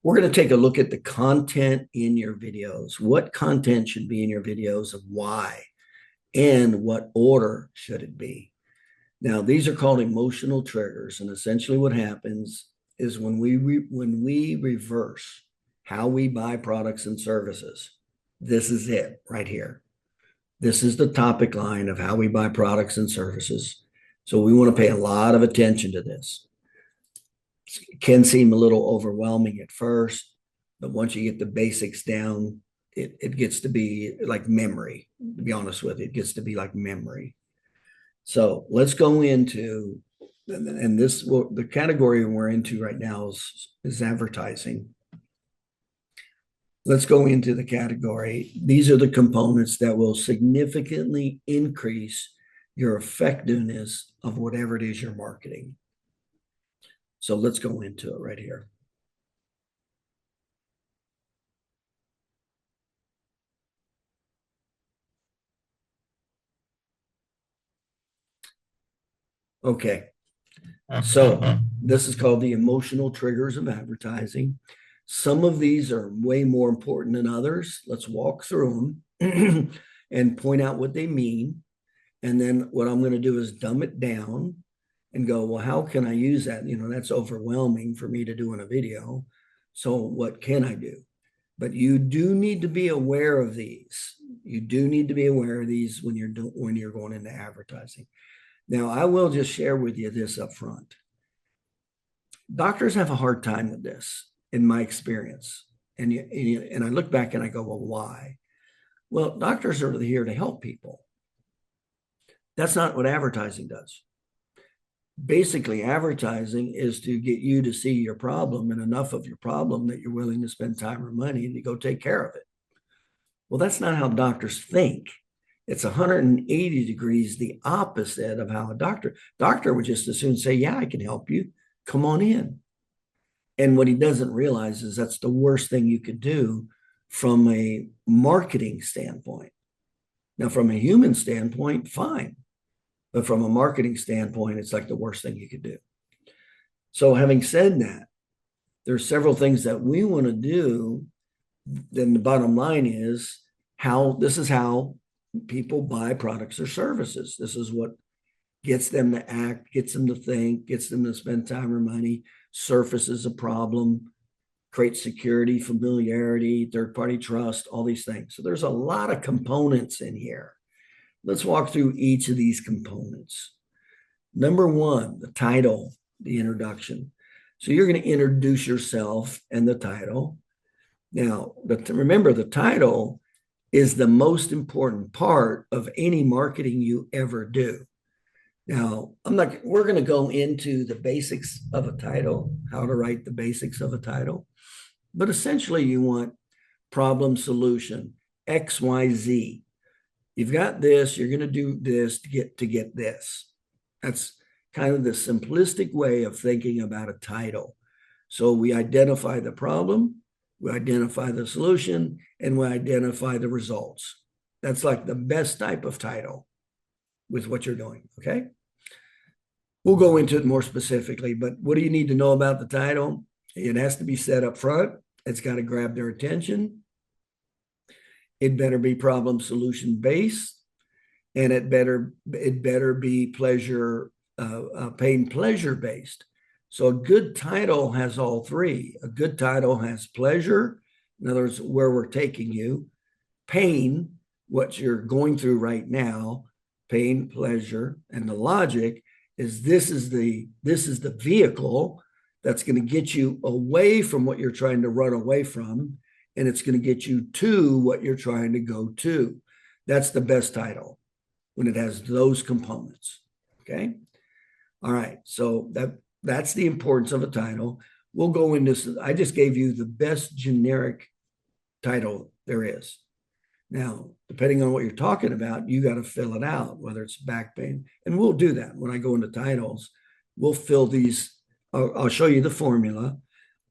We're going to take a look at the content in your videos. What content should be in your videos and why, and what order should it be? Now, these are called emotional triggers, and essentially what happens is when we reverse how we buy products and services. This is it right here. This is the topic line of how we buy products and services. So we want to pay a lot of attention to this. It can seem a little overwhelming at first, but once you get the basics down, it gets to be like memory. To be honest with you, it gets to be like memory. So let's go into, and this will, the category we're into right now is advertising. Let's go into the category. These are the components that will significantly increase your effectiveness of whatever it is you're marketing. So let's go into it right here. Okay. So this is called the emotional triggers of advertising. Some of these are way more important than others. Let's walk through them and point out what they mean. And then what I'm going to do is dumb it down and go, well, how can I use that? That's overwhelming for me to do in a video. So what can I do? But you do need to be aware of these. You do need to be aware of these when you're going into advertising. Now, I will just share with you this up front. Doctors have a hard time with this, in my experience. And I look back and I go, well, why? Well, doctors are here to help people. That's not what advertising does. Basically, advertising is to get you to see your problem and enough of your problem that you're willing to spend time or money to go take care of it. Well, that's not how doctors think. It's 180 degrees the opposite of how a doctor would just as soon say, yeah, I can help you. Come on in. And what he doesn't realize is that's the worst thing you could do from a marketing standpoint. Now, from a human standpoint, fine. But from a marketing standpoint, it's like the worst thing you could do. So having said that, there's several things that we want to do. Then the bottom line is this is how people buy products or services. This is what gets them to act, gets them to think, gets them to spend time or money, surfaces a problem, creates security, familiarity, third-party trust, all these things. So there's a lot of components in here. Let's walk through each of these components. Number one, the title, the introduction. So you're going to introduce yourself and the title. Now, remember, the title is the most important part of any marketing you ever do. Now, we're going to go into the basics of a title, how to write the basics of a title. But essentially, you want problem, solution, X, Y, Z. You've got this, you're going to do this to get this. That's kind of the simplistic way of thinking about a title. So we identify the problem, we identify the solution, and we identify the results. That's like the best type of title with what you're doing, okay? We'll go into it more specifically, but what do you need to know about the title? It has to be set up front. It's got to grab their attention. It better be problem solution based, and it better be pain pleasure based. So a good title has all three. A good title has pleasure, in other words, where we're taking you, pain, what you're going through right now, pain, pleasure, and the logic is this is the vehicle that's going to get you away from what you're trying to run away from, and it's going to get you to what you're trying to go to. That's the best title when it has those components. Okay. All right. So that's the importance of a title. We'll go into, I just gave you the best generic title there is. Now, depending on what you're talking about, you got to fill it out, whether it's back pain. And we'll do that when I go into titles. We'll fill these. I'll show you the formula.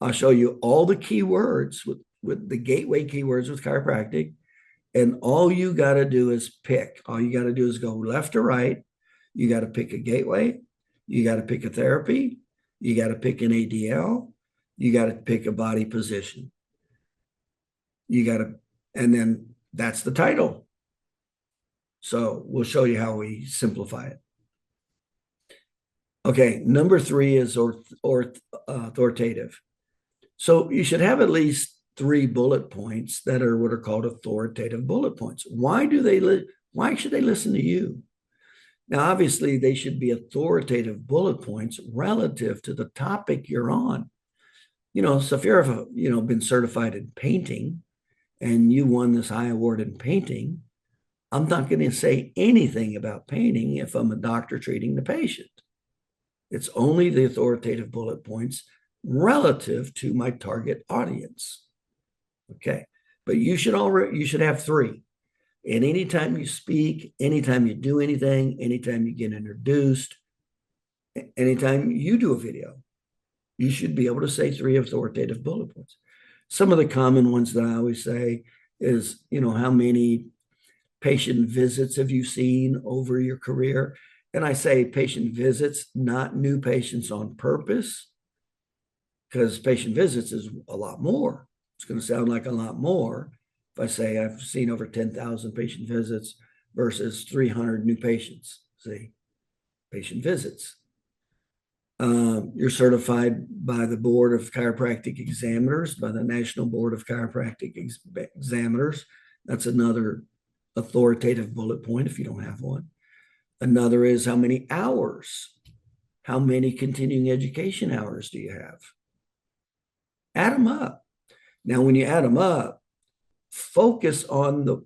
I'll show you all the keywords with the gateway keywords with chiropractic. And all you got to do is pick. All you got to do is go left or right. You got to pick a gateway. You got to pick a therapy. You got to pick an ADL. You got to pick a body position. You got to, and then that's the title. So we'll show you how we simplify it. Okay, number 3 is authoritative. So you should have at least 3 bullet points that are what are called authoritative bullet points. Why should they listen to you? Now, obviously, they should be authoritative bullet points relative to the topic you're on. So if you're been certified in painting and you won this high award in painting, I'm not going to say anything about painting if I'm a doctor treating the patient. It's only the authoritative bullet points relative to my target audience. Okay. But you should have 3. And anytime you speak, anytime you do anything, anytime you get introduced, anytime you do a video, you should be able to say 3 authoritative bullet points. Some of the common ones that I always say is, how many patient visits have you seen over your career? And I say patient visits, not new patients on purpose, because patient visits is a lot more. It's going to sound like a lot more if I say I've seen over 10,000 patient visits versus 300 new patients. See, patient visits. You're certified by the Board of Chiropractic Examiners, by the National Board of Chiropractic Examiners. That's another authoritative bullet point if you don't have one. Another is how many hours, how many continuing education hours do you have? Add them up. Now, when you add them up, focus on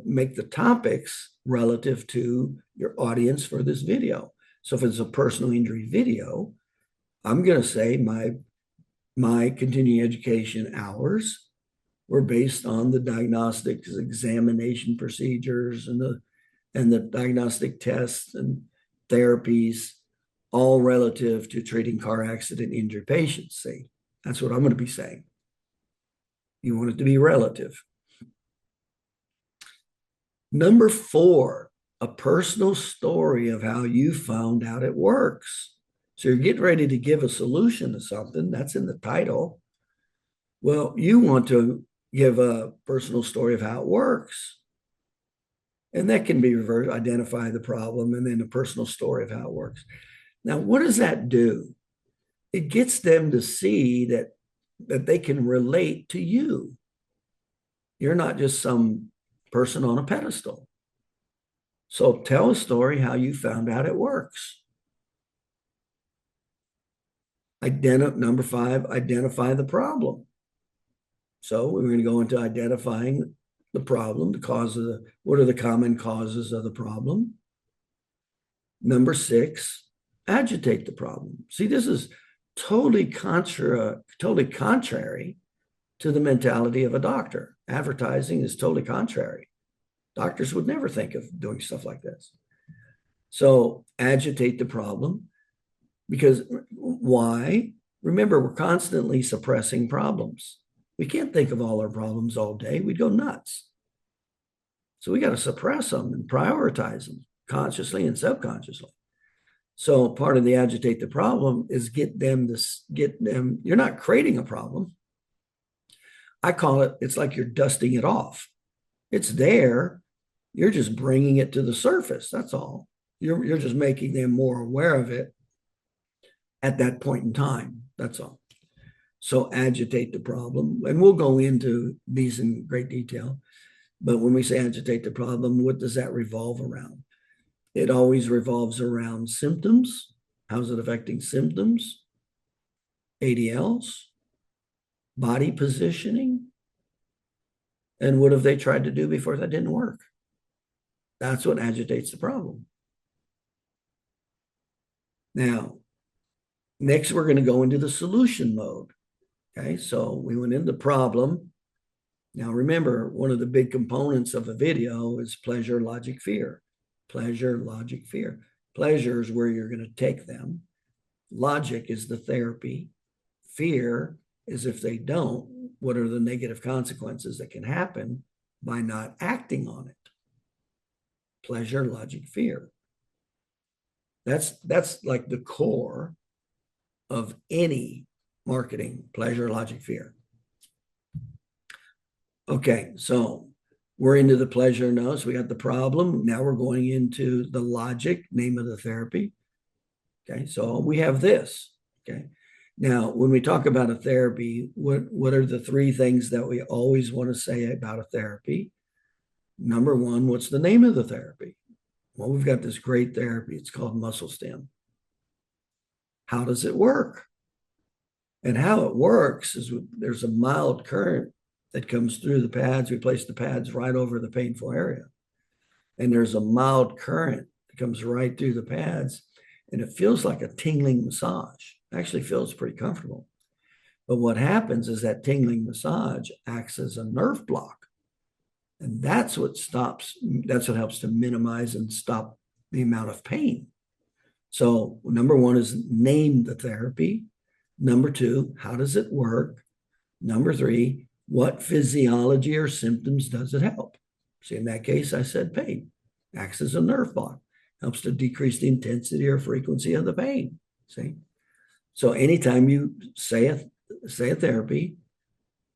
make the topics relative to your audience for this video. So if it's a personal injury video, I'm going to say my continuing education hours were based on the diagnostics, examination procedures, and the diagnostic tests and therapies, all relative to treating car accident injured patients. See, that's what I'm going to be saying. You want it to be relative. Number 4, a personal story of how you found out it works. So you're getting ready to give a solution to something that's in the title. Well, you want to give a personal story of how it works. And that can be reversed, identify the problem, and then a personal story of how it works. Now, what does that do? It gets them to see that they can relate to you. You're not just some person on a pedestal. So tell a story how you found out it works. Number 5, identify the problem. So we're going to go into identifying the problem, what are the common causes of the problem? Number 6, agitate the problem. See, this is totally contrary to the mentality of a doctor. Advertising is totally contrary. Doctors would never think of doing stuff like this. So agitate the problem, because why? Remember, we're constantly suppressing problems. We can't think of all our problems all day. We'd go nuts. So we got to suppress them and prioritize them consciously and subconsciously. So part of the agitate the problem is get them. You're not creating a problem. I call it's like you're dusting it off. It's there. You're just bringing it to the surface. That's all. You're just making them more aware of it at that point in time. That's all. So agitate the problem. And we'll go into these in great detail. But when we say agitate the problem, what does that revolve around? It always revolves around symptoms. How's it affecting symptoms? ADLs, body positioning. And what have they tried to do before that didn't work? That's what agitates the problem. Now, next, we're going to go into the solution mode. Okay, so we went into problem. Now, remember, one of the big components of a video is pleasure, logic, fear. Pleasure, logic, fear. Pleasure is where you're going to take them. Logic is the therapy. Fear is if they don't, what are the negative consequences that can happen by not acting on it? Pleasure, logic, fear. That's like the core of any marketing, pleasure, logic, fear. Okay, so we're into the pleasure now. So we got the problem. Now we're going into the logic, name of the therapy. Okay, so we have this. Okay. Now, when we talk about a therapy, what are the three things that we always want to say about a therapy? Number one, what's the name of the therapy? Well, we've got this great therapy. It's called muscle stim. How does it work? And how it works is there's a mild current that comes through the pads. We place the pads right over the painful area. And there's a mild current that comes right through the pads. And it feels like a tingling massage. It actually feels pretty comfortable. But what happens is that tingling massage acts as a nerve block. And that's what helps to minimize and stop the amount of pain. So number one is name the therapy. Number two, how does it work? Number three, what physiology or symptoms does it help? See, in that case, I said pain. Acts as a nerve block. Helps to decrease the intensity or frequency of the pain. See? So anytime you say a therapy,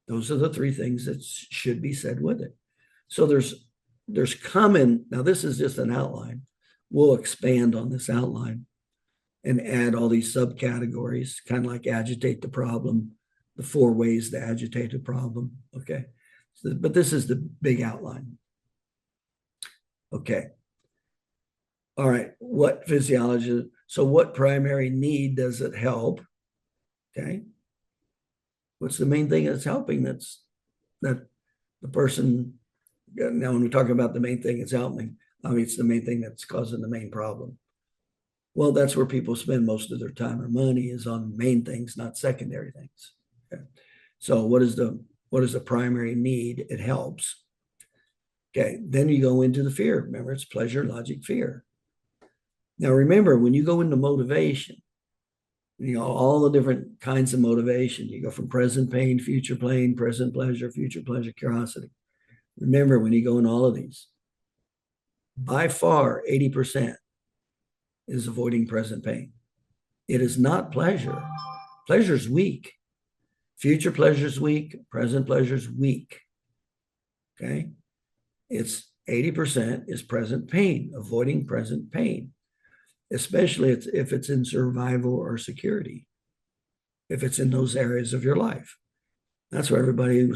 those are the three things that should be said with it. So there's common, now this is just an outline. We'll expand on this outline and add all these subcategories, kind of like agitate the problem, the 4 ways to agitate a problem. Okay. So, but this is the big outline. Okay. All right. What physiology? So what primary need does it help? Okay. What's the main thing that's helping? That the person, now when we talk about the main thing that's helping, I mean, it's the main thing that's causing the main problem. Well, that's where people spend most of their time or money, is on main things, not secondary things. Okay. So what is the primary need? It helps. Okay. Then you go into the fear. Remember, it's pleasure, logic, fear. Now, remember, when you go into motivation, all the different kinds of motivation, you go from present pain, future pain, present pleasure, future pleasure, curiosity. Remember, when you go in all of these, by far, 80% is avoiding present pain. It is not pleasure. Pleasure is weak. Future pleasure is weak. Present pleasure is weak. Okay? It's 80% is present pain, avoiding present pain. Especially if it's in survival or security, if it's in those areas of your life. That's where everybody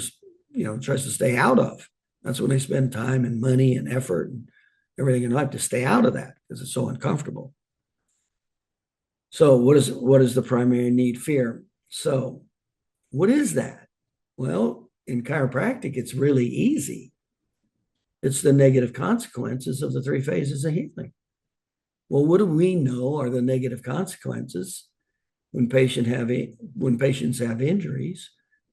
tries to stay out of. That's when they spend time and money and effort and everything in life to stay out of that, because it's so uncomfortable. So what is the primary need? Fear. So what is that? Well, in chiropractic, it's really easy. It's the negative consequences of the 3 phases of healing. Well, what do we know are the negative consequences when patients have injuries?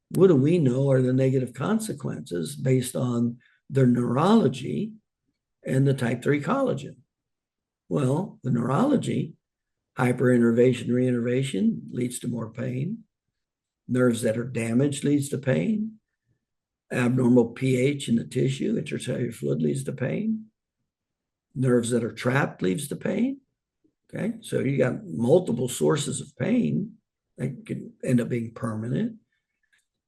What do we know are the negative consequences based on their neurology and the type 3 collagen? Well, the neurology, hyperinnervation, reinnervation leads to more pain. Nerves that are damaged leads to pain. Abnormal pH in the tissue, intracellular fluid, leads to pain. Nerves that are trapped leads to pain. Okay, so you got multiple sources of pain that can end up being permanent.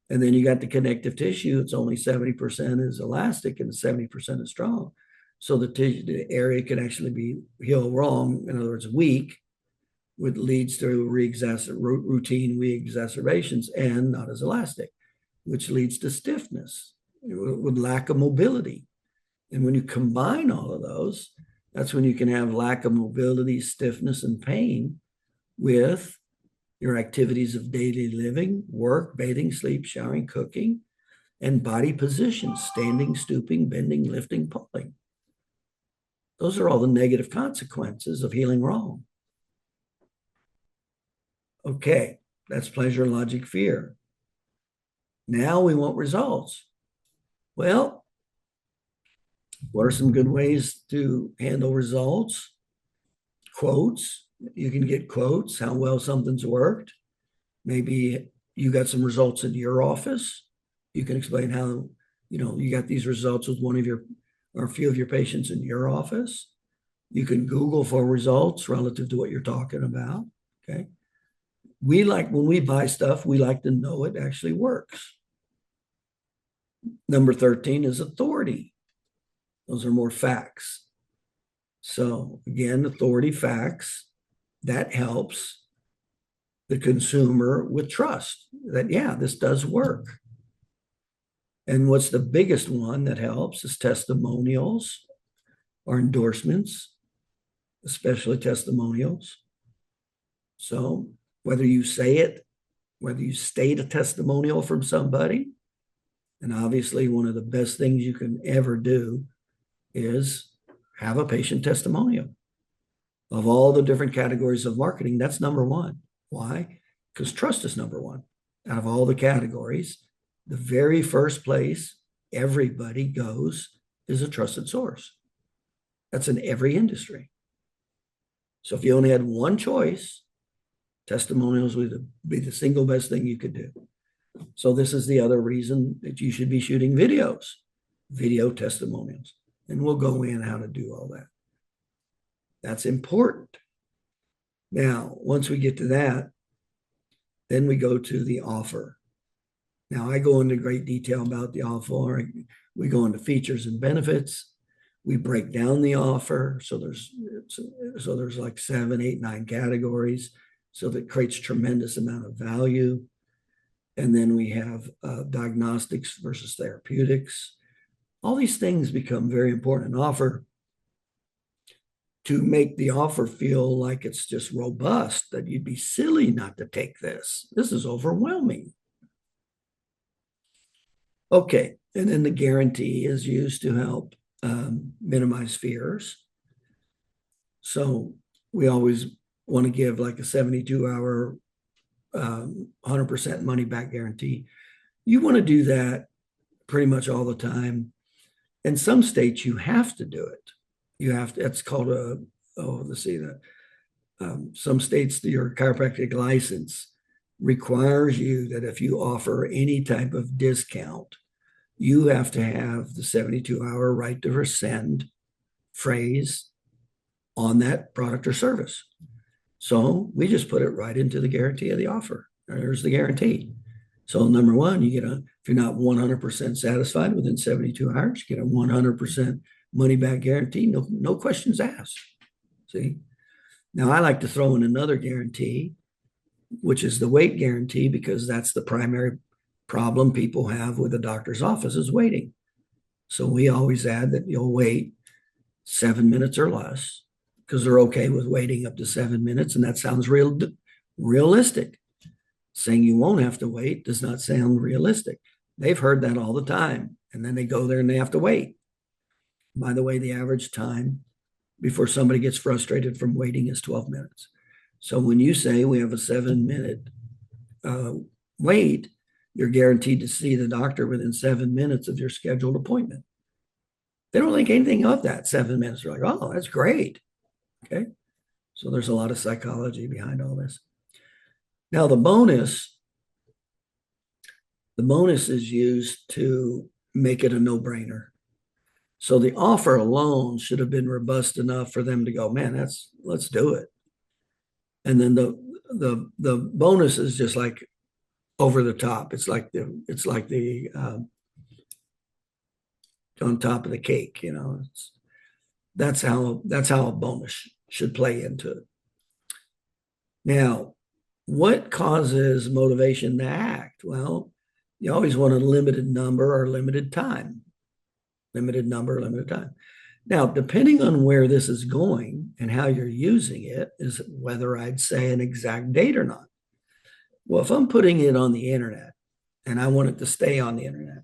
And then you got the connective tissue. It's only 70% is elastic and 70% is strong. So the area can actually be healed wrong. In other words, weak, which leads to routine re-exacerbations, and not as elastic, which leads to stiffness with lack of mobility. And when you combine all of those, that's when you can have lack of mobility, stiffness, and pain with your activities of daily living, work, bathing, sleep, showering, cooking, and body positions, standing, stooping, bending, lifting, pulling. Those are all the negative consequences of healing wrong. Okay, that's pleasure, logic, fear. Now we want results. Well, what are some good ways to handle results? Quotes. You can get quotes, how well something's worked. Maybe you got some results in your office. You can explain how, you got these results with one of your or a few of your patients in your office. You can Google for results relative to what you're talking about. Okay. We like, when we buy stuff, we like to know it actually works. Number 13 is authority. Those are more facts. So again, authority, facts, that helps the consumer with trust that, yeah, this does work. And what's the biggest one that helps is testimonials or endorsements, especially testimonials. So whether you say it, whether you state a testimonial from somebody, and obviously one of the best things you can ever do is have a patient testimonial. Of all the different categories of marketing, that's number one. Why? Because trust is number one. Out of all the categories, the very first place everybody goes is a trusted source. That's in every industry. So if you only had one choice, testimonials would be the single best thing you could do. So this is the other reason that you should be shooting videos, video testimonials. And we'll go in how to do all that. That's important. Now, once we get to that, then we go to the offer. Now, I go into great detail about the offer. We go into features and benefits. We break down the offer. So there's like 7, 8, 9 categories. So that creates tremendous amount of value. And then we have diagnostics versus therapeutics. All these things become very important. An offer, to make the offer feel like it's just robust, that you'd be silly not to take this. This is overwhelming. Okay, and then the guarantee is used to help minimize fears. So we always want to give like a 72-hour 100% money back guarantee. You want to do that pretty much all the time. In some states, you have to do it. You have to, that's called some states, your chiropractic license requires you that if you offer any type of discount, you have to have the 72-hour right to rescind phrase on that product or service. So we just put it right into the guarantee of the offer. There's the guarantee. So number one, you get if you're not 100% satisfied within 72 hours, you get a 100% money back guarantee, no questions asked. See? Now I like to throw in another guarantee, which is the wait guarantee, because that's the primary problem people have with the doctor's office is waiting. So we always add that you'll wait 7 minutes or less, because they're okay with waiting up to 7 minutes. And that sounds realistic. Saying you won't have to wait does not sound realistic. They've heard that all the time. And then they go there and they have to wait. By the way, the average time before somebody gets frustrated from waiting is 12 minutes. So when you say we have a 7-minute wait, you're guaranteed to see the doctor within 7 minutes of your scheduled appointment. They don't think anything of that 7 minutes. They're like, oh, that's great. Okay. So there's a lot of psychology behind all this. Now the bonus is used to make it a no-brainer. So the offer alone should have been robust enough for them to go, man, let's do it. And then the bonus is just like over the top. It's like the on top of the cake, you know. That's how a bonus should play into it. Now, what causes motivation to act? Well, you always want a limited number or limited time. Limited number, limited time. Now, depending on where this is going and how you're using it is whether I'd say an exact date or not. Well, if I'm putting it on the internet and I want it to stay on the internet,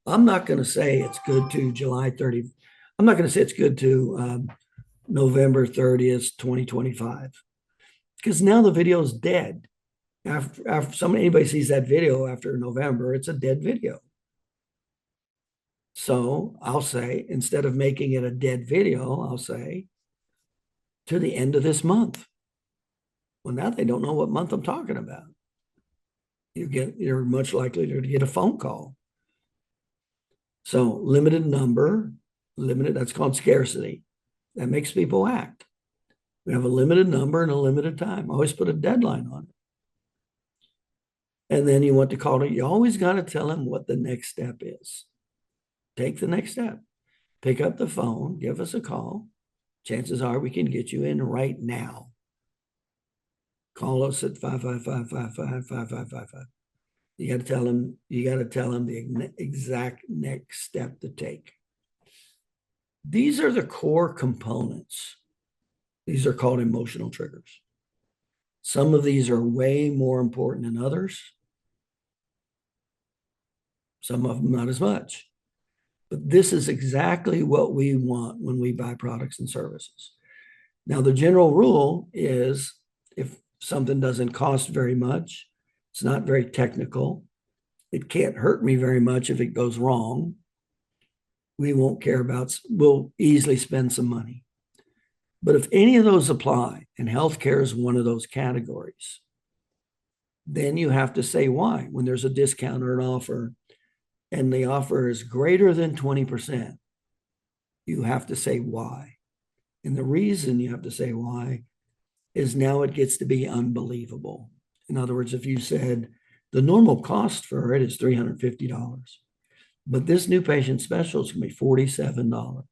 I'm not going to say it's good to July 30th. I'm not going to say it's good to November 30th, 2025, because now the video is dead. After anybody sees that video after November, it's a dead video. So I'll say, instead of making it a dead video, I'll say to the end of this month. Well, now they don't know what month I'm talking about. You're much likely to get a phone call. So limited number, that's called scarcity. That makes people act. We have a limited number and a limited time. Always put a deadline on it. And then you want to call it. You always got to tell them what the next step is. Take the next step. Pick up the phone, give us a call. Chances are we can get you in right now. Call us at 555-555-5555. You got to tell them, the exact next step to take. These are the core components. These are called emotional triggers. Some of these are way more important than others. Some of them not as much. But this is exactly what we want when we buy products and services. Now, the general rule is if something doesn't cost very much, it's not very technical, it can't hurt me very much if it goes wrong, we won't care about, we'll easily spend some money. But if any of those apply, and healthcare is one of those categories, then you have to say why. When there's a discount or an offer, and the offer is greater than 20%, you have to say why. And the reason you have to say why is now it gets to be unbelievable. In other words, if you said the normal cost for it is $350, but this new patient special is going to be $47.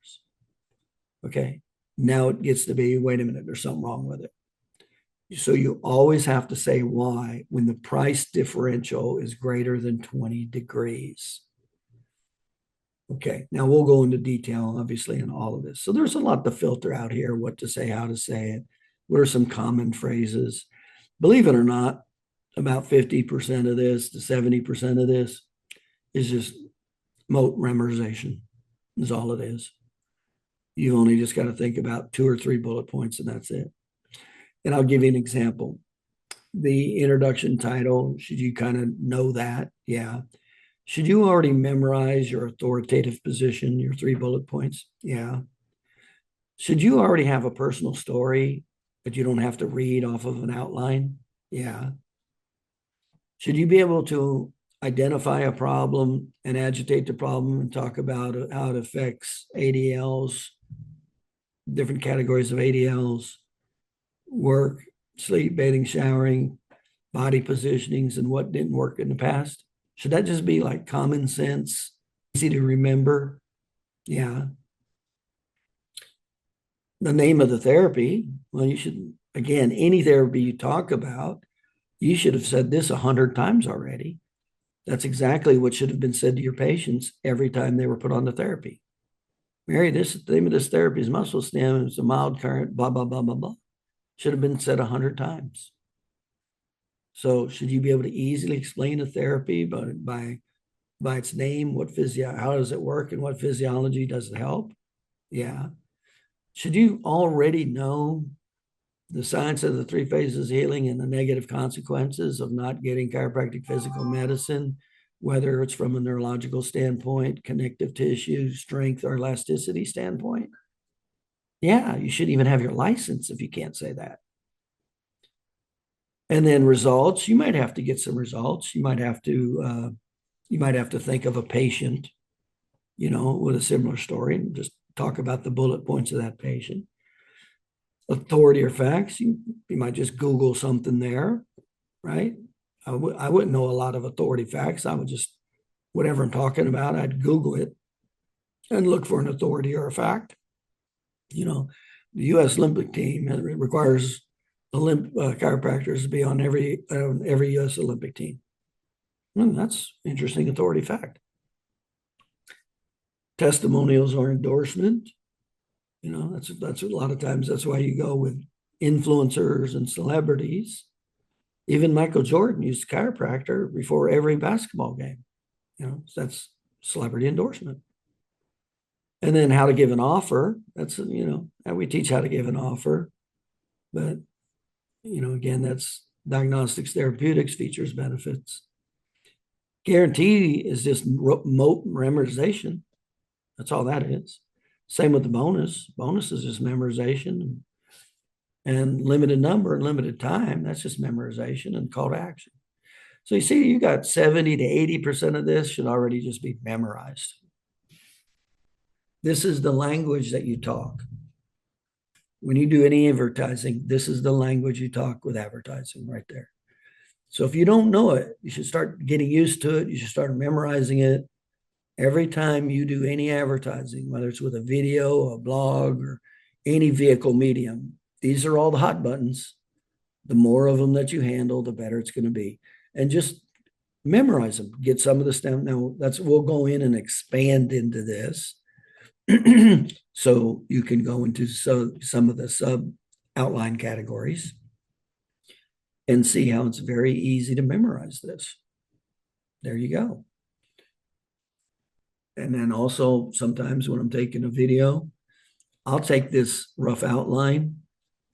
Okay. Now it gets to be, wait a minute, there's something wrong with it. So you always have to say why when the price differential is greater than 20 degrees. Okay, now we'll go into detail, obviously, in all of this. So there's a lot to filter out here, what to say, how to say it. What are some common phrases? Believe it or not, about 50% of this to 70% of this is just moat memorization, is all it is. You only just got to think about 2 or 3 bullet points, and that's it. And I'll give you an example. The introduction title, should you kind of know that? Yeah. Should you already memorize your authoritative position, your 3 bullet points? Yeah. Should you already have a personal story that you don't have to read off of an outline? Yeah. Should you be able to identify a problem and agitate the problem and talk about how it affects ADLs, different categories of ADLs, work, sleep, bathing, showering, body positionings, and what didn't work in the past? Should that just be like common sense, easy to remember? Yeah. The name of the therapy, well, you should, again, any therapy you talk about, you should have said this 100 times already. That's exactly what should have been said to your patients every time they were put on the therapy. Mary, the name of this therapy is muscle stim. It's a mild current, blah, blah, blah, blah, blah. Should have been said 100 times. So should you be able to easily explain a therapy by its name, how does it work and what physiology does it help? Yeah. Should you already know the science of the 3 phases of healing and the negative consequences of not getting chiropractic physical medicine, whether it's from a neurological standpoint, connective tissue, strength, or elasticity standpoint? Yeah, you should even have your license if you can't say that. And then results, you might have to get some results. You might have to think of a patient, with a similar story and just talk about the bullet points of that patient. Authority or facts, you might just Google something there, right? I wouldn't know a lot of authority facts. I would just, whatever I'm talking about, I'd Google it and look for an authority or a fact. The U.S. Olympic team requires chiropractors to be on every U.S. Olympic team. That's interesting authority fact. Testimonials or endorsement. That's a lot of times that's why you go with influencers and celebrities. Even Michael Jordan used a chiropractor before every basketball game. So that's celebrity endorsement. And then how to give an offer. That's, we teach how to give an offer. But, again, that's diagnostics, therapeutics, features, benefits. Guarantee is just memorization. That's all that is. Same with the bonus. Bonus is just memorization and limited number and limited time. That's just memorization and call to action. So you see, you got 70 to 80% of this should already just be memorized. This is the language that you talk. When you do any advertising, this is the language you talk with advertising right there. So if you don't know it, you should start getting used to it. You should start memorizing it. Every time you do any advertising, whether it's with a video, a blog, or any vehicle medium, these are all the hot buttons. The more of them that you handle, the better it's going to be. And just memorize them. Get some of the stuff. Now we'll go in and expand into this. So you can go into some of the sub outline categories and see how it's very easy to memorize this. There you go. And then also sometimes when I'm taking a video, I'll take this rough outline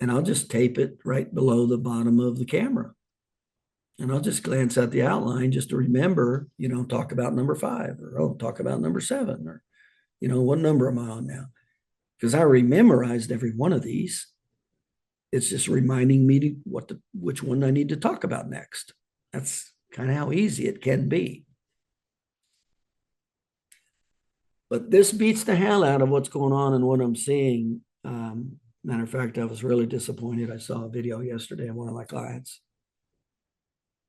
and I'll just tape it right below the bottom of the camera. And I'll just glance at the outline just to remember, talk about number 5 or talk about number 7 or, what number am I on now? Because I memorized every one of these. It's just reminding me which one I need to talk about next. That's kind of how easy it can be. But this beats the hell out of what's going on and what I'm seeing. Matter of fact, I was really disappointed. I saw a video yesterday of one of my clients.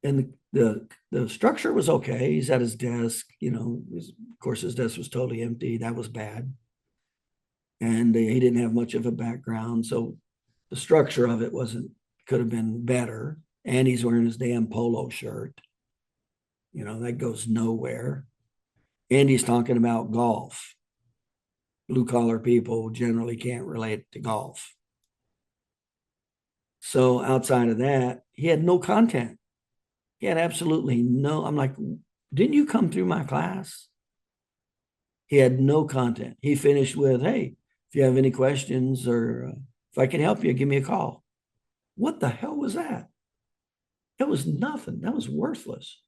And the structure was okay. He's at his desk, of course, his desk was totally empty. That was bad. And he didn't have much of a background. So the structure of it could have been better. And he's wearing his damn polo shirt. That goes nowhere. And he's talking about golf. Blue collar people generally can't relate to golf. So outside of that, he had no content. He had absolutely no. I'm like, didn't you come through my class? He had no content. He finished with, hey, if you have any questions or if I can help you, give me a call. What the hell was that? It was nothing. That was worthless.